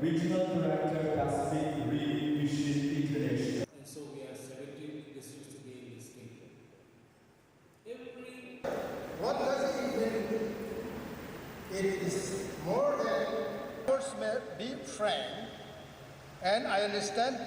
Regional Director, Pacific Green Mission International. And so we are 17 districts today in this kingdom. What does it mean? It is more than be frank, and I understand.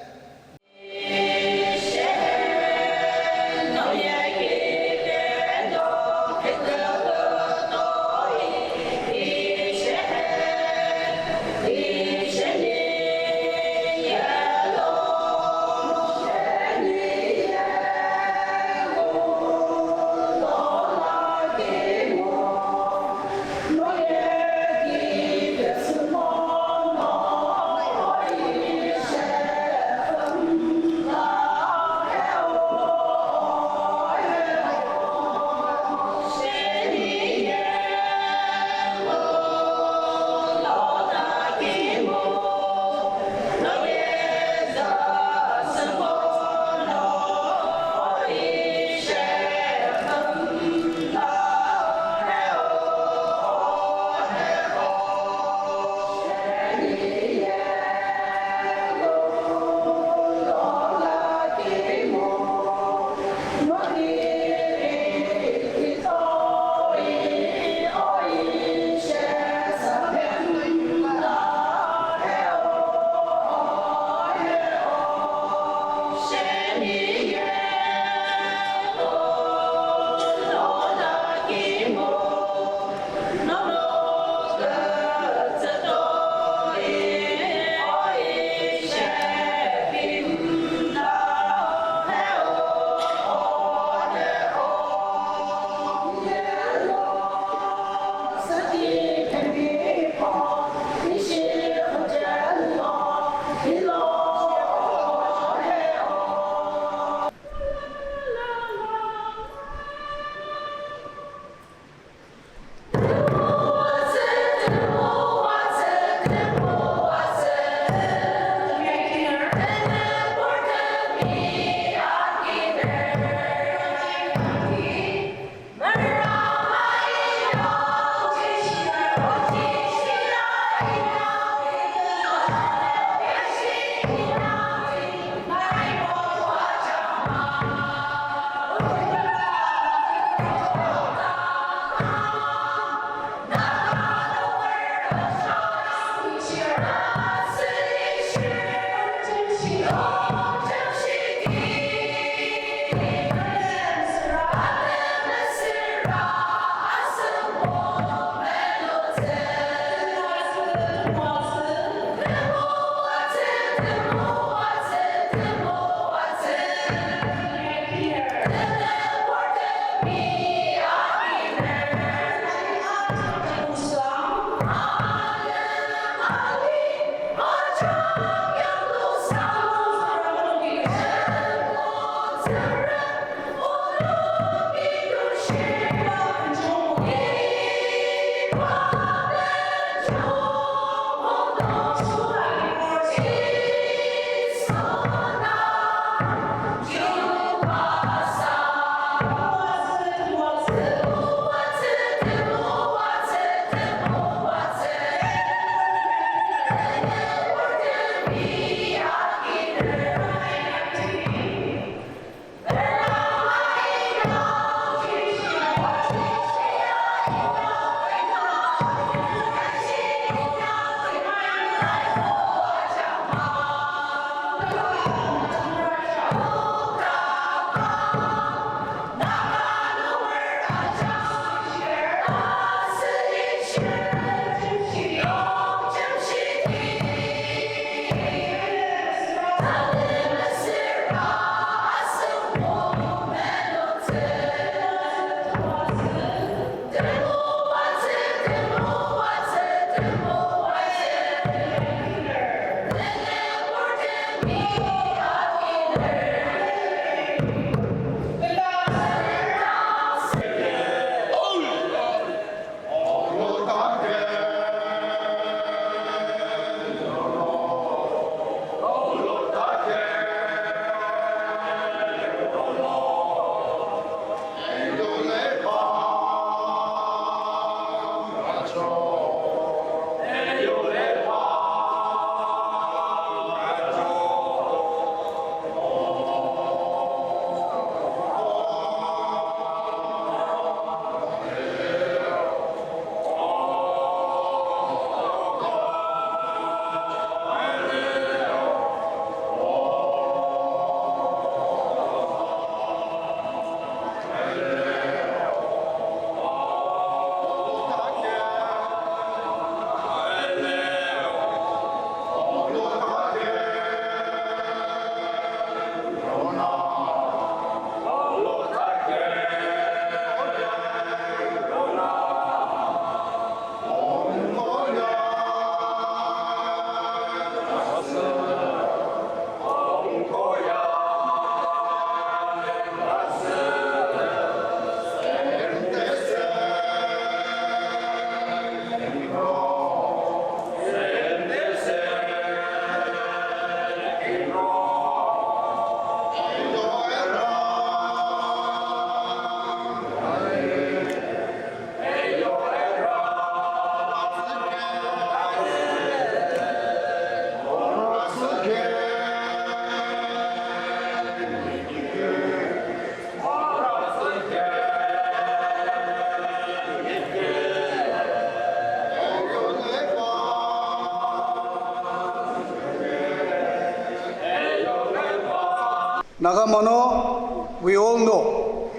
Naga mano, we all know.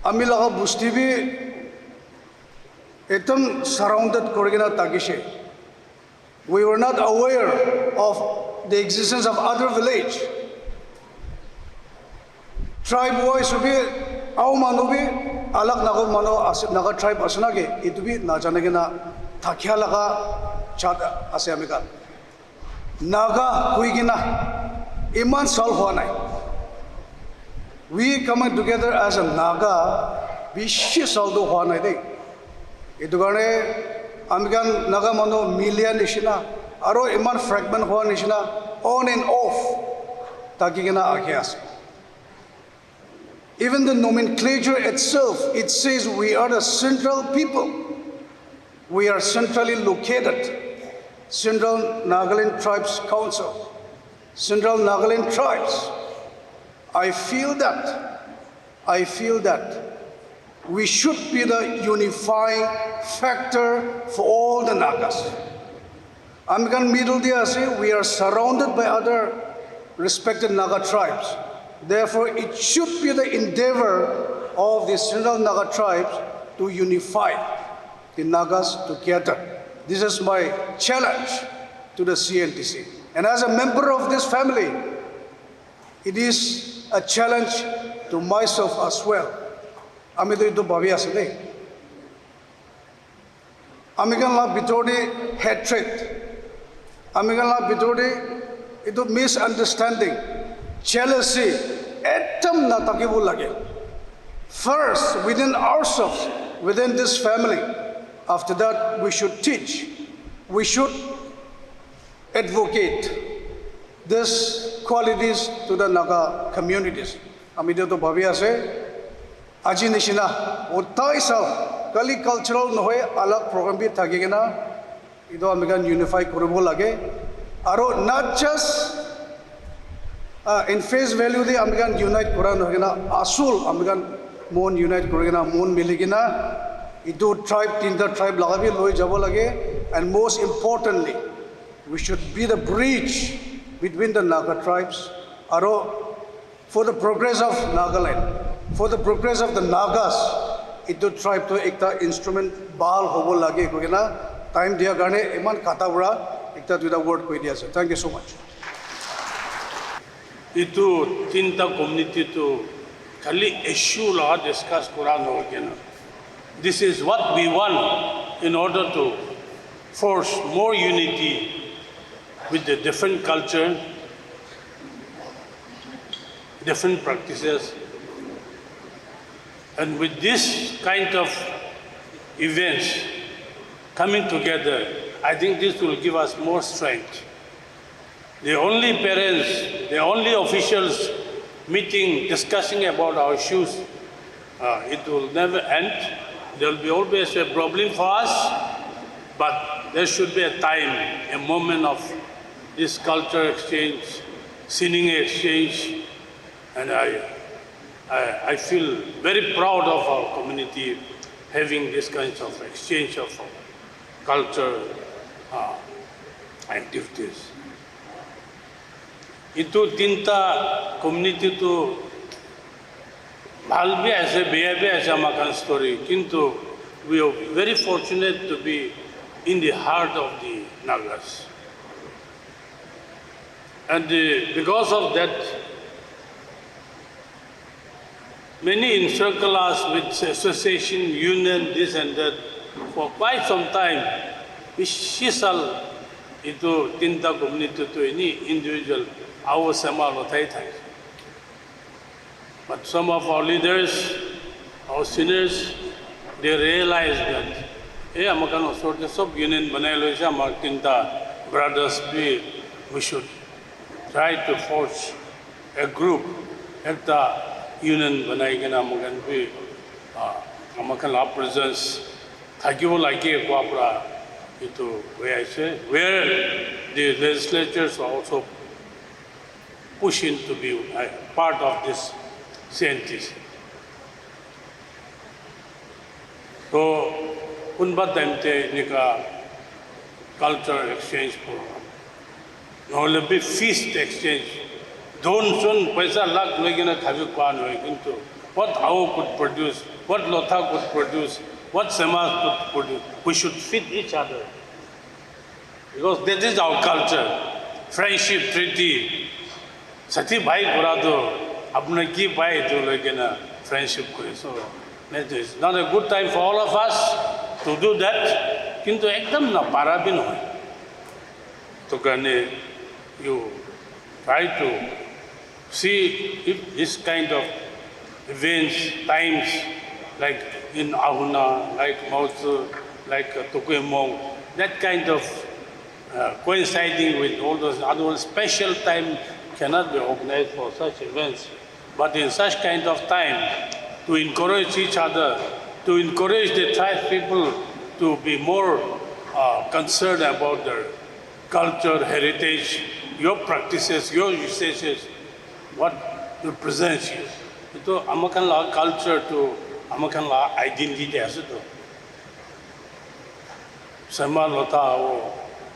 Amilaga bustibi, etam surrounded korigina tagishe. We were not aware of the existence of other village. Tribe wise be, au manu be, alag naga mano naga tribe asunage, itu be na janagina takya laga chada asyamika. Naga huigina, iman solve hoanai. We coming together as a Naga, we share solve hoanai day. Itu gane amigan Naga mano million nishina, aro iman fragment hoan nishina, on and off, takigina akyas. Even the nomenclature itself, it says we are the central people. We are centrally located. Central Nagaland Tribes Council. Central Nagaland Tribes. I feel that we should be the unifying factor for all the Nagas. Amigan middle dia, we are surrounded by other respected Naga tribes. Therefore, it should be the endeavor of the Central Naga tribes to unify the Nagas together. This is my challenge to the CNTC. And as a member of this family, it is a challenge to myself as well. Amido ito babiya sila. Amigan la bitodi hatred. Amigan la bitodi ito misunderstanding. Jealousy, etam na takibu lagi. First, within ourselves, within this family. After that, we should teach. We should advocate these qualities to the Naga communities. Amido to bhabiya se, aji nishina, utai sal, kali cultural nohoy alag program bi thagigena, ido amigan unify kurubo lage. Aro not just in face value the Amigan unite Quran hogena asul Amigan mon unite korigena mon miligena idu tribe tinta tribe lagabi loi jabo lage, and most importantly we should be the bridge between the Naga tribes aro for the progress of Nagaland, for the progress of the Nagas idu tribe to ekta instrument bal hobo lage kogena time dia garne iman kata bura ekta duita word koi dia. Thank you so much. Itu tinta community to kali issue la discuss Quran ho gena. This is what we want in order to force more unity with the different culture, different practices, and with this kind of events coming together, I think this will give us more strength. The only parents, the only officials meeting, discussing about our issues, it will never end. There will be always a problem for us, but there should be a time, a moment of this culture exchange, singing exchange, and I feel very proud of our community having this kinds of exchange of culture activities. Itu tinta community to bhal bhi aise beya bhi aise makan story, kintu we are very fortunate to be in the heart of the Nagas, and because of that many encircle us with association, union, this and that for quite some time. Shisal itu tinta community to any individual our Samal Thai. But some of our leaders, our seniors, they realize that amakan sort of sub union banai lo tinta brothers be, we should try to forge a group, ekta union banai gena amakan be amakan la presence thakibo lagi ko apra itu where the legislatures are also pushing to be part of this CNTC. So, unba time te nika culture exchange program. No, le be feast exchange Don't soon paisa lakh lagina khavi kwan hoy kintu what how could produce, what lotha could produce, what samaj could produce. We should fit each other. Because that is our culture. Friendship treaty. Sati bhai kurado apna ki pai to lagina friendship kore. So that is not a good time for all of us to do that. Kintu ekdam na parabin hoy. To kane you try to see if this kind of events, times, like in Ahuna, like Mautsu, like Tukemong, that kind of coinciding with all those other special time cannot be organized for such events. But in such kind of time, to encourage each other, to encourage the tribe people to be more concerned about their culture, heritage, your practices, your usages, what represents you. So, amakan la culture to amakan la identity as it. Sama lota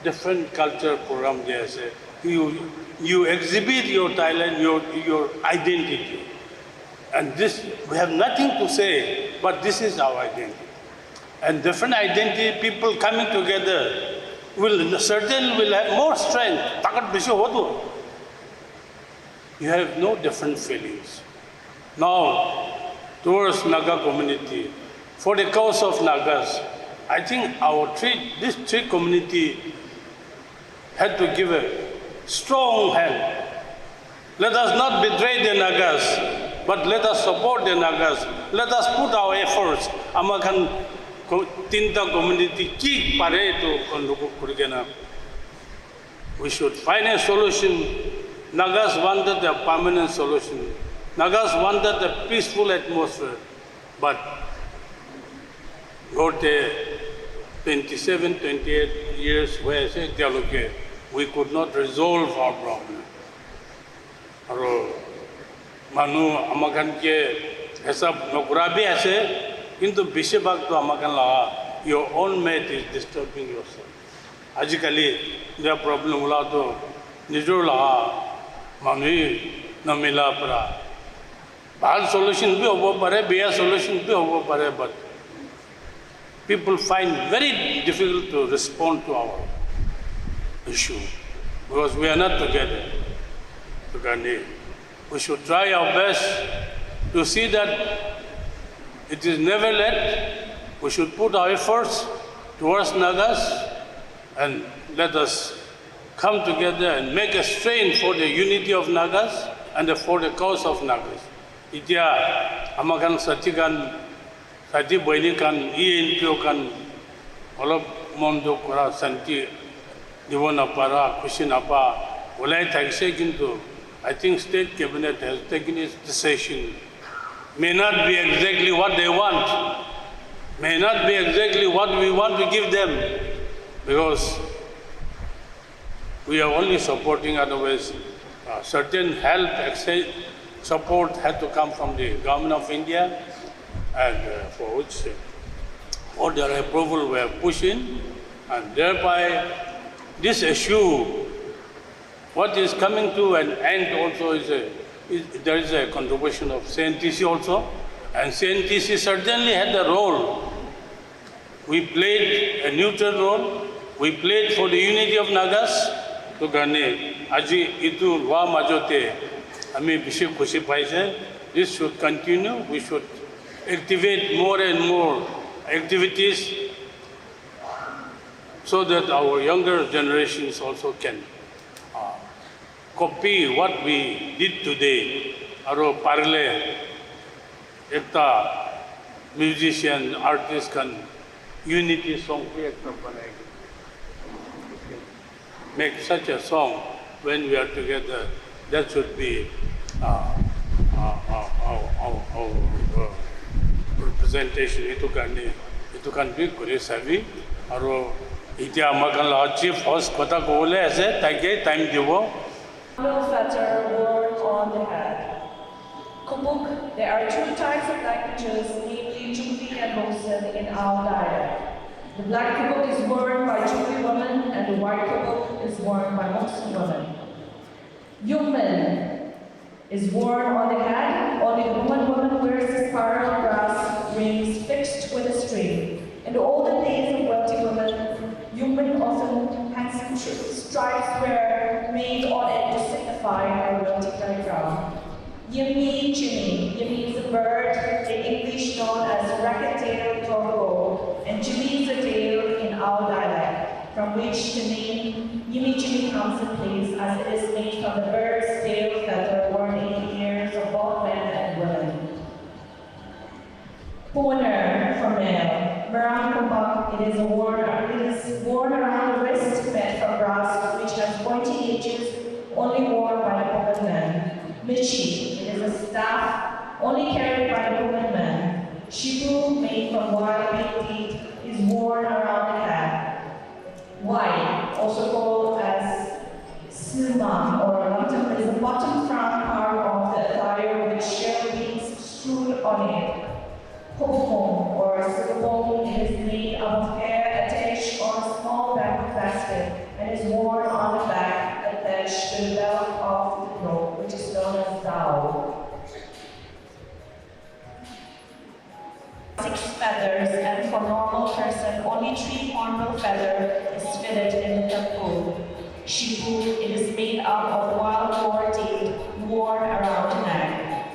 different culture program there. You exhibit your talent, your identity, and this we have nothing to say, but this is our identity. And different identity people coming together will have more strength. Takat bisho hodo. You have no different feelings. Now, towards Naga community, for the cause of Nagas, I think this three community had to give a strong hand. Let us not betray the Nagas, but let us support the Nagas. Let us put our efforts. Amakan tinta community ki pare to konduku kurigena. We should find a solution. Nagas wanted a permanent solution. Nagas wanted a peaceful atmosphere, but got 27, 28 years where we could not resolve our problem. Manu amakan ke hesab nokurabi ase, kintu bishebag to amakan la your own mate is disturbing yourself. Ajikali the problem ula to nijur la manu namila para. Bad solution bhi hobo pare, bad solution bhi hobo pare, but people find very difficult to respond to our issue because we are not together. We should try our best to see that it is never late. We should put our efforts towards Nagas and let us come together and make a strain for the unity of Nagas and for the cause of Nagas. Itia amakan satikan sati boini kan INPO kan olop mondo kura santi divona para kushinapa ulai tagse kintu I think state cabinet has taken its decision. May not be exactly what they want, may not be exactly what we want to give them, because we are only supporting, otherwise certain help support had to come from the government of India, and for which for their approval we are pushing, and thereby this issue, what is coming to an end also there is a contribution of CNTC also, and CNTC certainly had a role. We played a neutral role, we played for the unity of Nagas, to Gane, Aji itu wa majote, Ami Bishop Kushi Paise, this should continue, we should activate more and more activities so that our younger generations also can copy what we did today. Aro parle, ekta musician, artist can unity song ekta banayegi. Make such a song when we are together. That should be our representation. Itu kan be kore sabi. Aro iti amakan la chief host kota ko ule ase tagi time dibo. Fetter worn on the head. Kubuk, there are two types of languages, namely Chukri and Hosen in our dialect. The black kubuk is worn by Chukri women and the white kubuk is worn by Hosen women. Young men, is worn on the head. Only the woman wears this pearl brass rings fixed with a string. In the olden days of wealthy women often handsome stripes were made on it to signify her wealthy background. Yimmy Jimmy. Yimmy is a bird in English known as racket-tailed torgo, and Jimmy is a tail in our dialect, from which the name Yimmy Jimmy comes in place, as it is made from the bird's tail feather worn in the ears of both men and women. Poner for male. Marang kumbak, it is worn around the wrist, made from brass, which has pointy edges, only worn by the woman. Michi, it is a staff only carried by the woman. Shibu, made from wild big teeth, is worn around the head. Wai, also called as silma or lantam, is the bottom front part of the attire with shell beads screwed on it. Hopong or silbong, it is made of hair attached on a small bamboo basket and is worn on the back attached to the belt of the rope, which is known as dao. 6 feathers, and for normal person, only 3 hornbill feather is fitted in the temple. Shibu, it is made up of wild boar teeth worn around the neck.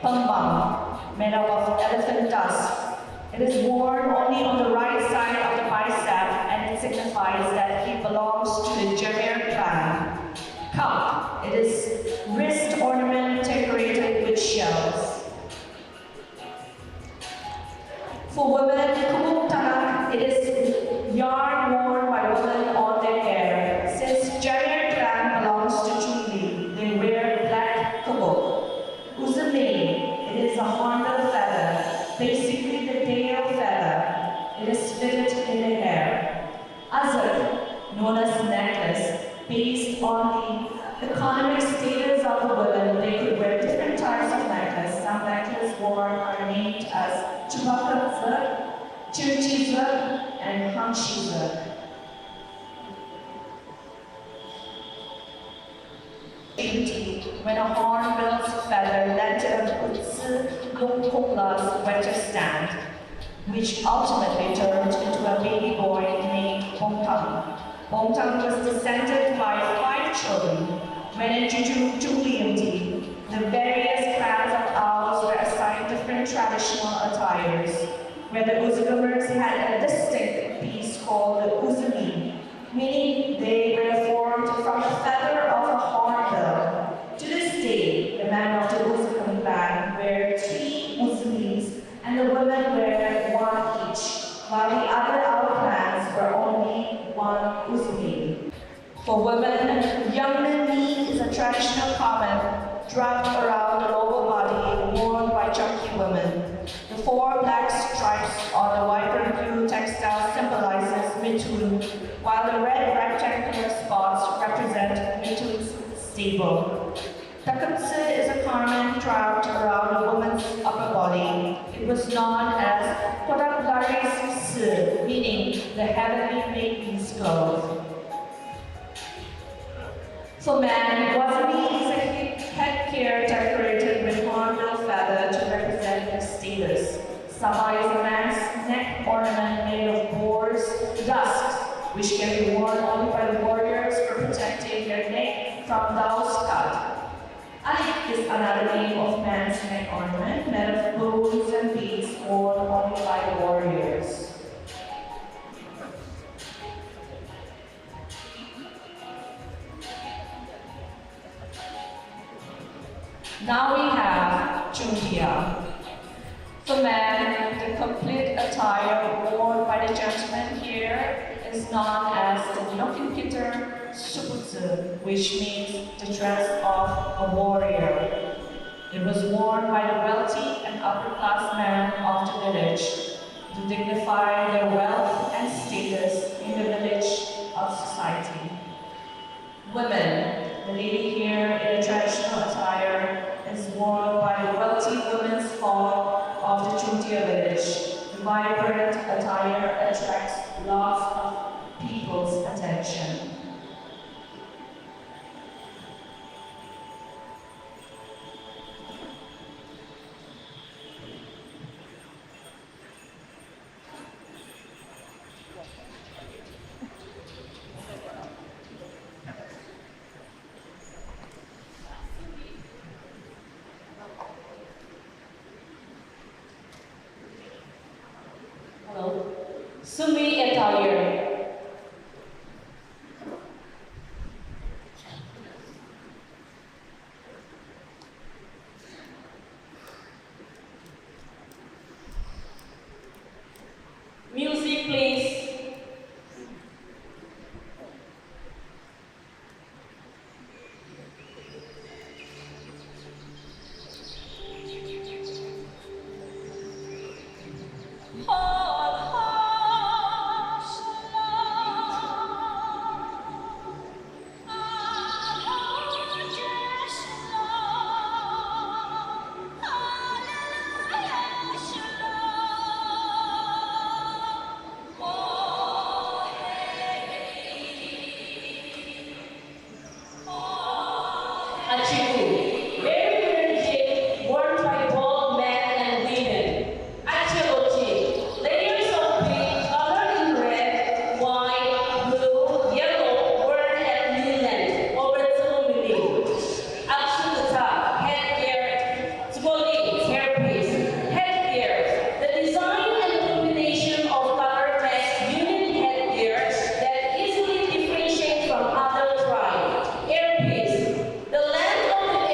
Pambang, made up of elephant tusk. It is worn only on the right side of the bicep, and it signifies that he belongs to the Jamir clan. Cup, it is wrist ornament decorated with shells. For women, kubuk tanak, it is yarn worn by women on their hair. Since Jamir clan belongs to Chuli, they wear black kubuk. Uzame, it is a hornbill feather, basically the tail feather. It is fitted in the hair. Azar, known as necklace, based on the economic status of the women, they could wear different types of necklace. Some necklaces worn are named as chubakazak, chirchizak, and hanshizak. When a hornbill's feather led to a Utsu Lungkongla's winter stand, which ultimately turned into a baby boy named Bongtang. Bongtang was descended by 5 children. When in Julianty, the various clans of owls were assigned different traditional attires, where the Uzugamers had a distinct piece called the Uzumi, meaning they were formed from the feather of a hornbill. To this day, the men of the Uzugam clan wear 3 Uzumis, and the women wear 1 each, while the other owl clans were only 1 Uzumi. For women, Yamnani is a traditional garment wrapped around the lower body worn by chunky women. The 4 black stripes on the vibrant blue textile symbolizes Mithun, while the red rectangular spots represent Mithun's stable. Takatsu is a garment wrapped around a woman's upper body. It was known as Kodaklari's Su, meaning the heavenly maiden's clothes. For men, wasabi is a headgear decorated with hornbill feather to represent their status. Saba is a man's neck ornament made of boar's dust, which can be worn only by the warriors for protecting their neck from Dao's cut. Alik is another name of man's neck ornament made of bones and beads worn only by the warriors. Now we have Chuntia. For men, the complete attire worn by the gentleman here is known as the Nokinkitter Suputsu, which means the dress of a warrior. It was worn by the wealthy and upper-class men of the village to dignify their wealth and status in the village of society. Women, the lady here in a traditional attire, is worn by the wealthy women's folk of the Chuntia village. The vibrant attire attracts lots of people's attention. Achiku, very weird gift worn by both men and women. Attire, layers of pink colored in red, white, blue, yellow, worn at linen over ceremony. Aksuta, headgear, Tzgoli, hairpiece, headgear. The design and the combination of color makes unique headgear that easily differentiate from other tribe. Hairpiece. The length of the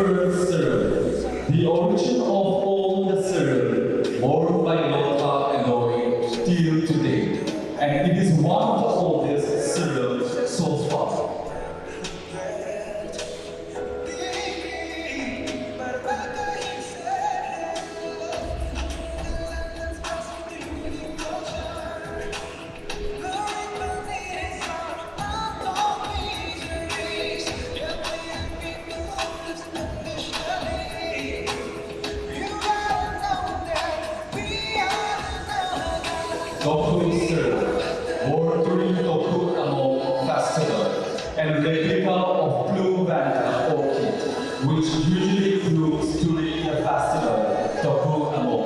first ceremony, the origin of all the ceremony worn by Lota and Lori till today, and it is one of the oldest ceremonies so far. Doku ceremony, worn during Doku Amo festival, and replica of blue vanda orchid, which usually blooms during the festival Doku Amo.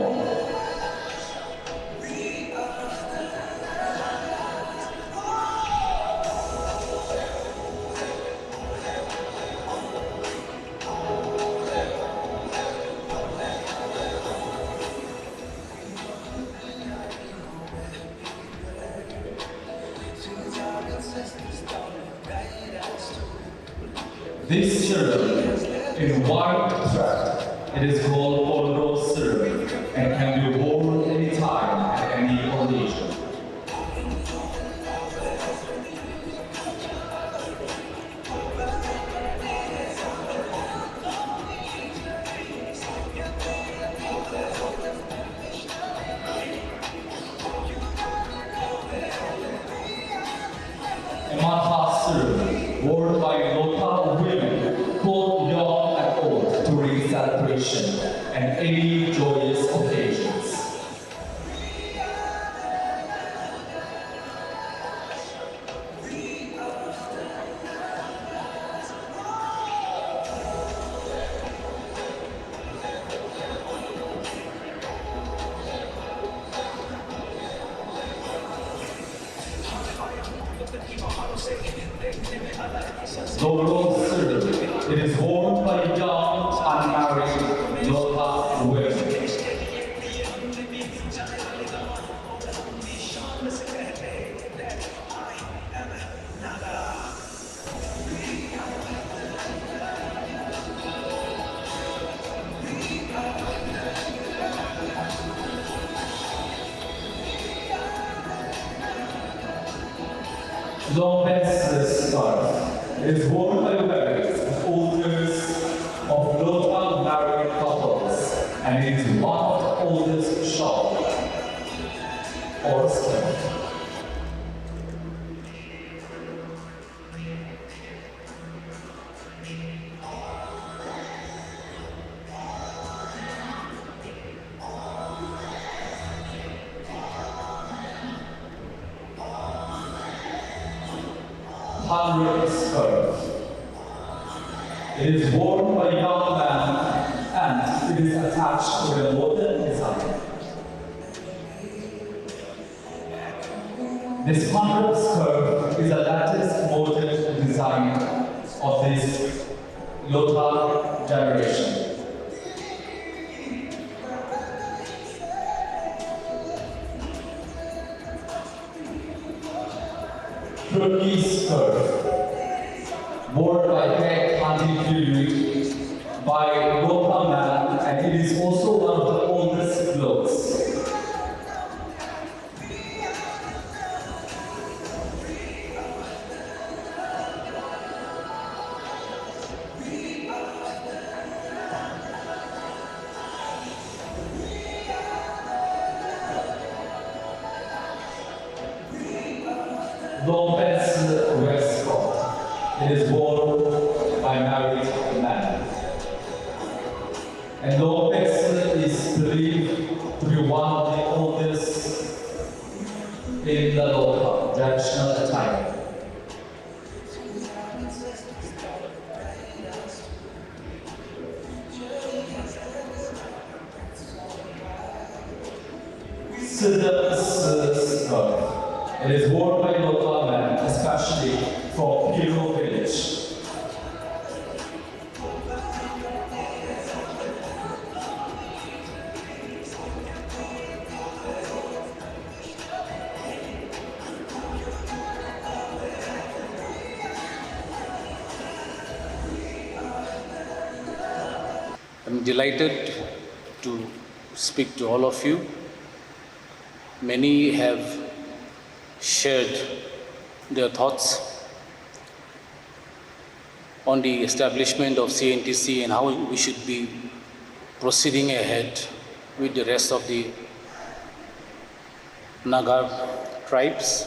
This ceremony, in white thread, it is called Polro ceremony and can be worn anytime at any occasion. A Matha ceremony, worn by Lota women, both young and old, during celebration and any joyous occasions. Dolo ceremony, it is worn by young, unmarried Lota women. Lopez's scarf is worn by parents and owners of Lota married couples, and it is one of the oldest shawl or skirt. Hundred skirt. It is worn by a young man and it is attached to a modern design. This 100 skirt is the latest modern design of this Lota generation. Turkey skirt, worn by Greg hunting jewelry by Lota man, and it is also one of the oldest clothes. Lopez waistcoat. It is worn by married men. And Lopez is believed to be one of the oldest in the Lota traditional attire. Sidam's skirt. It is worn by Lota men, especially from Piro village. I'm delighted to speak to all of you. Many have shared their thoughts on the establishment of CNTC and how we should be proceeding ahead with the rest of the Naga tribes.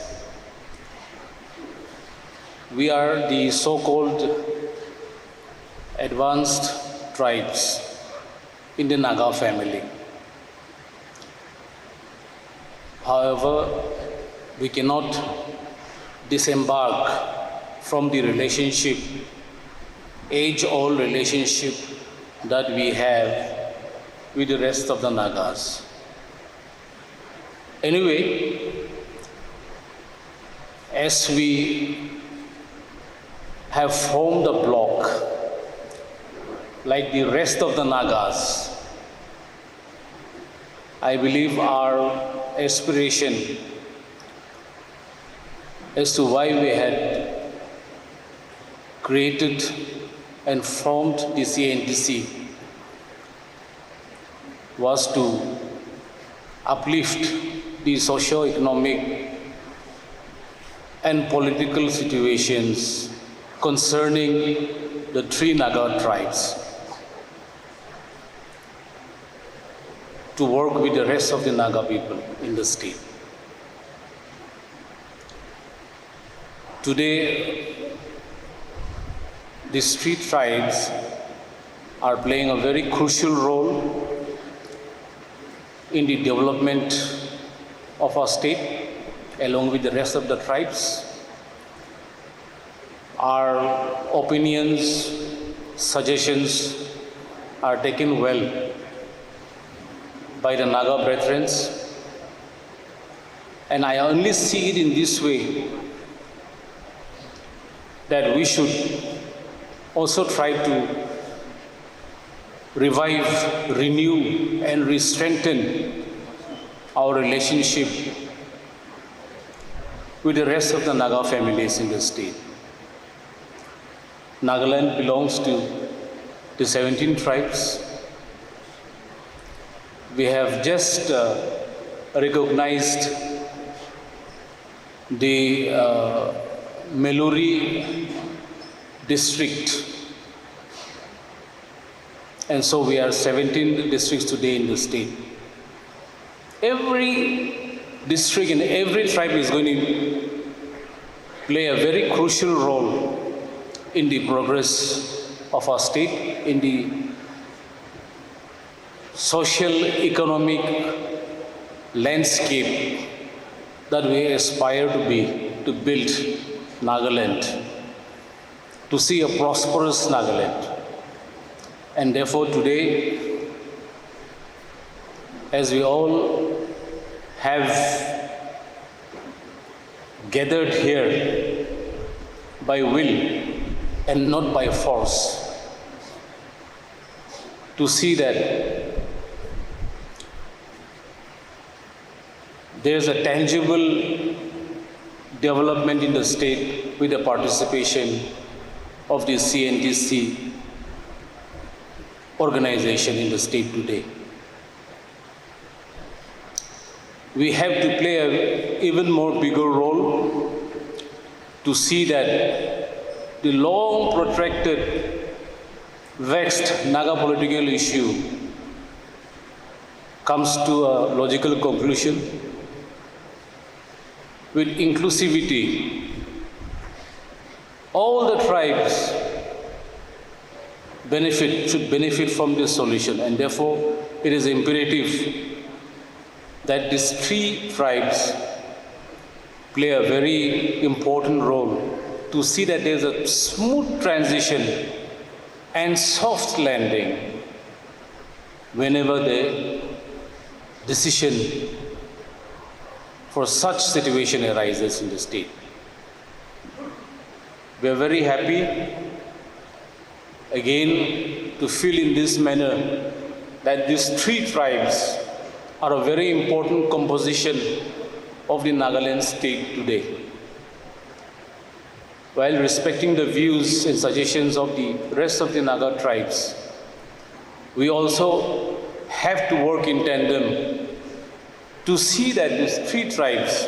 We are the so-called advanced tribes in the Naga family. However, we cannot disembark from the relationship, age-old relationship that we have with the rest of the Nagas. Anyway, as we have formed a block like the rest of the Nagas, I believe our aspiration as to why we had created and formed the CNTC was to uplift the socio-economic and political situations concerning the three Naga tribes, to work with the rest of the Naga people in the state. Today, these three tribes are playing a very crucial role in the development of our state, along with the rest of the tribes. Our opinions, suggestions are taken well by the Naga brethren, and I only see it in this way, that we should also try to revive, renew, and re-strengthen our relationship with the rest of the Naga families in the state. Nagaland belongs to the 17 tribes. We have just recognized the Meluri district, and so we are 17 districts today in the state. Every district and every tribe is going to play a very crucial role in the progress of our state, in the social, economic landscape that we aspire to be, to build Nagaland, to see a prosperous Nagaland. And therefore today, as we all have gathered here by will and not by force, to see that there's a tangible development in the state with the participation of the CNTC organization in the state today. We have to play an even more bigger role to see that the long protracted, vexed Naga political issue comes to a logical conclusion with inclusivity. All the tribes should benefit from this solution, and therefore it is imperative that these three tribes play a very important role to see that there is a smooth transition and soft landing whenever the decision for such situation arises in the state. We are very happy again to feel in this manner that these three tribes are a very important composition of the Nagaland state today. While respecting the views and suggestions of the rest of the Naga tribes, we also have to work in tandem to see that these three tribes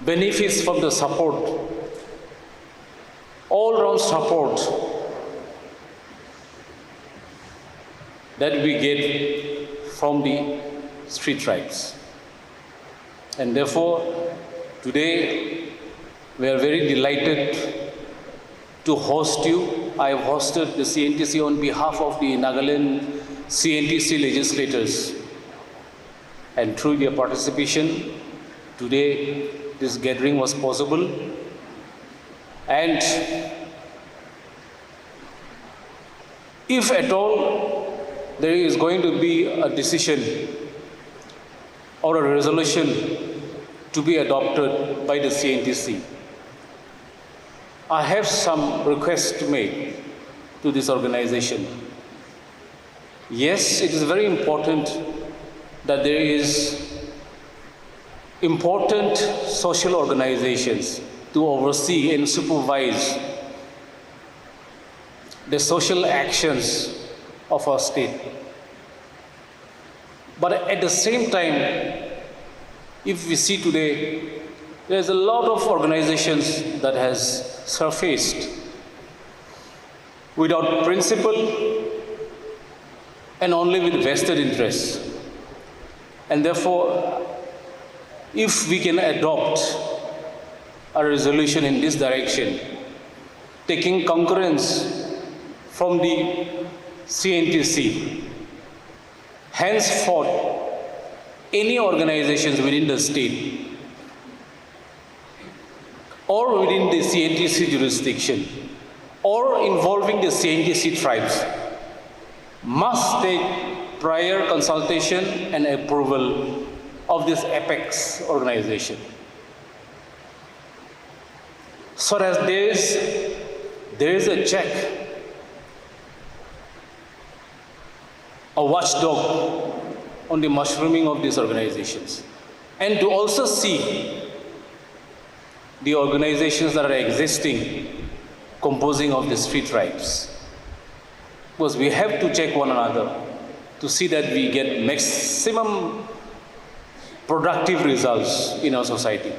benefits from the support, all-round support that we get from the three tribes. And therefore, today we are very delighted to host you. I have hosted the CNTC on behalf of the Nagaland CNTC legislators. And through their participation, today this gathering was possible. And if at all there is going to be a decision or a resolution to be adopted by the CNTC, I have some requests to make to this organization. Yes, it is very important that there is important social organizations to oversee and supervise the social actions of our state. But at the same time, if we see today, there's a lot of organizations that has surfaced without principle and only with vested interests. And therefore, if we can adopt a resolution in this direction, taking concurrence from the CNTC, henceforth, any organizations within the state or within the CNTC jurisdiction or involving the CNTC tribes must take prior consultation and approval of this apex organization. So that there is a check, a watchdog on the mushrooming of these organizations, and to also see the organizations that are existing composing of these three tribes. Because we have to check one another to see that we get maximum productive results in our society.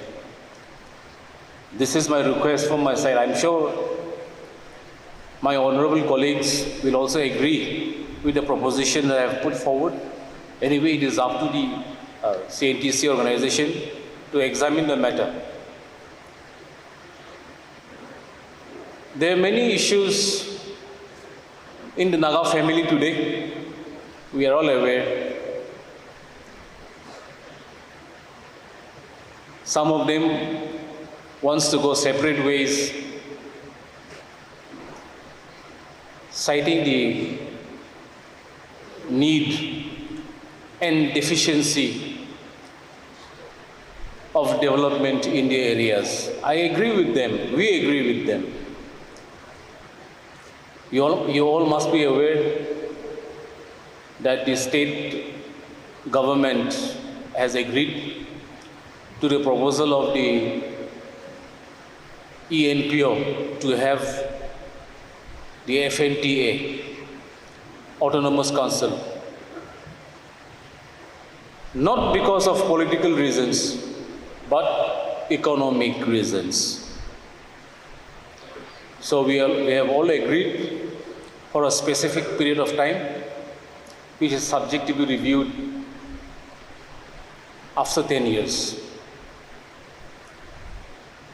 This is my request from my side. I'm sure my honorable colleagues will also agree with the proposition that I have put forward. Anyway, it is up to the CNTC organization to examine the matter. There are many issues in the Naga family today. We are all aware. Some of them wants to go separate ways, citing the need and deficiency of development in the areas. I agree with them. We agree with them. You all must be aware that the state government has agreed to the proposal of the ENPO to have the FNTA, Autonomous Council, not because of political reasons, but economic reasons. So we have all agreed for a specific period of time, which is subject to be reviewed after 10 years.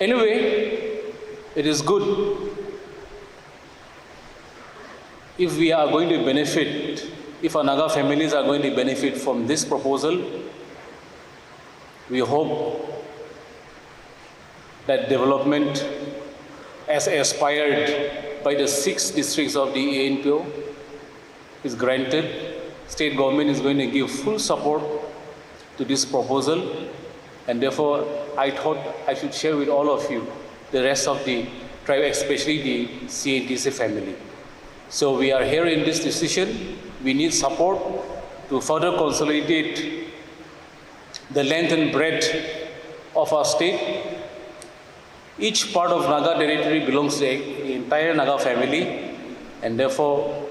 Anyway, it is good if we are going to benefit, if our Naga families are going to benefit from this proposal. We hope that development as aspired by the 6 districts of the ANPO is granted. State government is going to give full support to this proposal, and therefore I thought I should share with all of you, the rest of the tribe, especially the CNTC family. So we are here in this decision. We need support to further consolidate the length and breadth of our state. Each part of Naga territory belongs to the entire Naga family, and therefore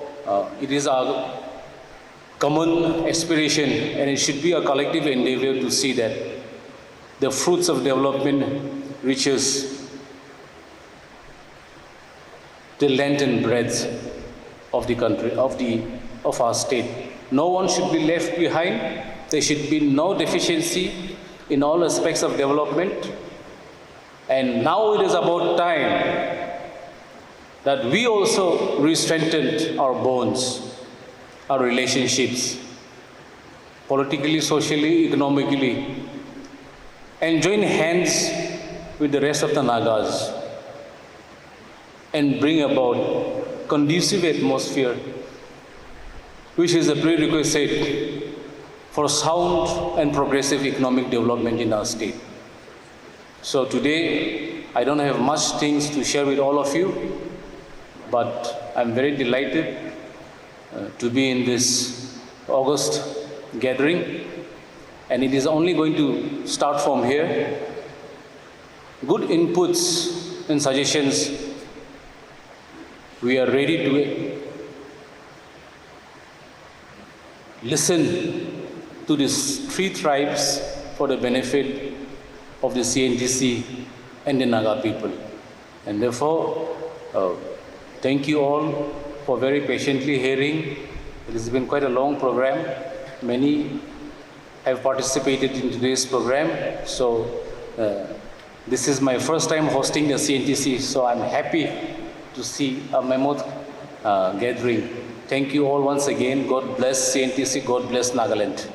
it is our common aspiration, and it should be a collective endeavor to see that the fruits of development reaches the length and breadth of the country, of our state. No one should be left behind. There should be no deficiency in all aspects of development. And now it is about time that we also re-strengthen our bonds, our relationships, politically, socially, economically, and join hands with the rest of the Nagas and bring about conducive atmosphere, which is a prerequisite for sound and progressive economic development in our state. So today, I don't have much things to share with all of you, but I'm very delighted to be in this August gathering, and it is only going to start from here. Good inputs and suggestions, we are ready to listen to these three tribes for the benefit of the CNTC and the Naga people. And therefore, thank you all for very patiently hearing. It has been quite a long program. Many have participated in today's program. So this is my first time hosting the CNTC, so I'm happy to see a mammoth gathering. Thank you all once again. God bless CNTC, God bless Nagaland.